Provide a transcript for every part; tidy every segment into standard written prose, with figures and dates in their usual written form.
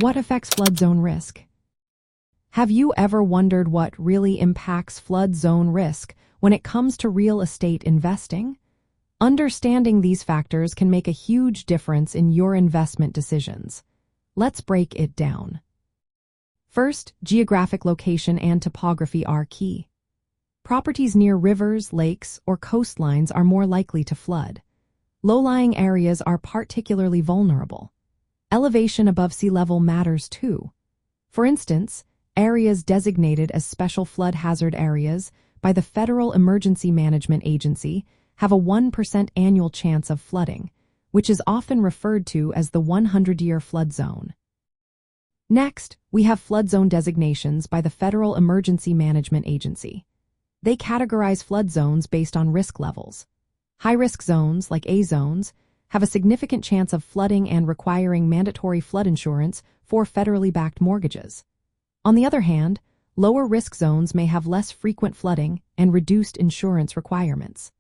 What affects flood zone risk? Have you ever wondered what really impacts flood zone risk when it comes to real estate investing? Understanding these factors can make a huge difference in your investment decisions. Let's break it down. First, geographic location and topography are key. Properties near rivers, lakes, or coastlines are more likely to flood. Low-lying areas are particularly vulnerable. Elevation above sea level matters too. For instance, areas designated as special flood hazard areas by the Federal Emergency Management Agency have a 1% annual chance of flooding, which is often referred to as the 100-year flood zone. Next, we have flood zone designations by the Federal Emergency Management Agency. They categorize flood zones based on risk levels. High-risk zones, like A zones, have a significant chance of flooding and requiring mandatory flood insurance for federally backed mortgages. On the other hand, lower-risk zones may have less frequent flooding and reduced insurance requirements.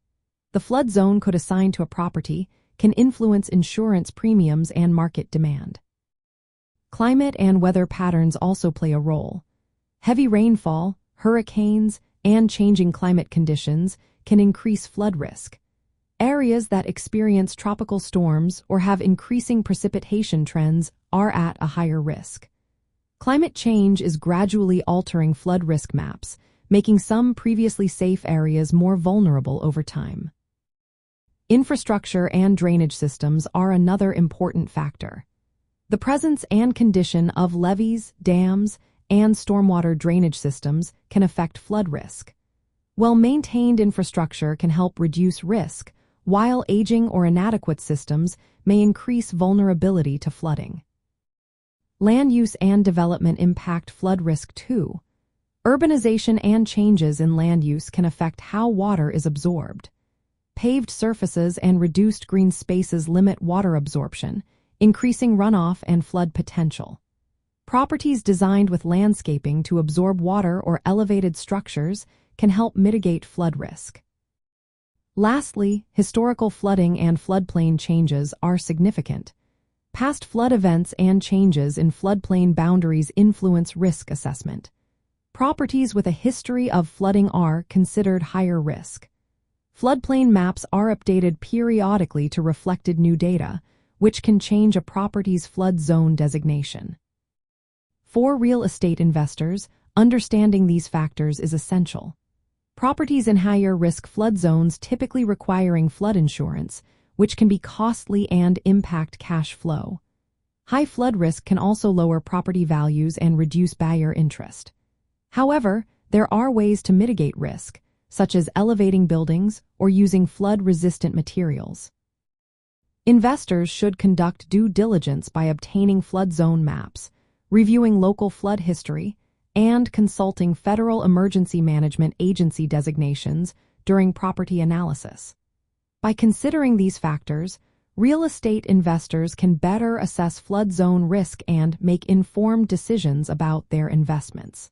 The flood zone could assign to a property can influence insurance premiums and market demand. Climate and weather patterns also play a role. Heavy rainfall, hurricanes, and changing climate conditions can increase flood risk. Areas that experience tropical storms or have increasing precipitation trends are at a higher risk. Climate change is gradually altering flood risk maps, making some previously safe areas more vulnerable over time. Infrastructure and drainage systems are another important factor. The presence and condition of levees, dams, and stormwater drainage systems can affect flood risk. Well-maintained infrastructure can help reduce risk, while aging or inadequate systems may increase vulnerability to flooding. Land use and development impact flood risk too. Urbanization and changes in land use can affect how water is absorbed. Paved surfaces and reduced green spaces limit water absorption, increasing runoff and flood potential. Properties designed with landscaping to absorb water or elevated structures can help mitigate flood risk. Lastly, historical flooding and floodplain changes are significant. Past flood events and changes in floodplain boundaries influence risk assessment. Properties with a history of flooding are considered higher risk. Floodplain maps are updated periodically to reflect new data, which can change a property's flood zone designation. For real estate investors, understanding these factors is essential. Properties in higher-risk flood zones typically requiring flood insurance, which can be costly and impact cash flow. High flood risk can also lower property values and reduce buyer interest. However, there are ways to mitigate risk, such as elevating buildings or using flood-resistant materials. Investors should conduct due diligence by obtaining flood zone maps, reviewing local flood history, and consulting Federal Emergency Management Agency designations during property analysis. By considering these factors, real estate investors can better assess flood zone risk and make informed decisions about their investments.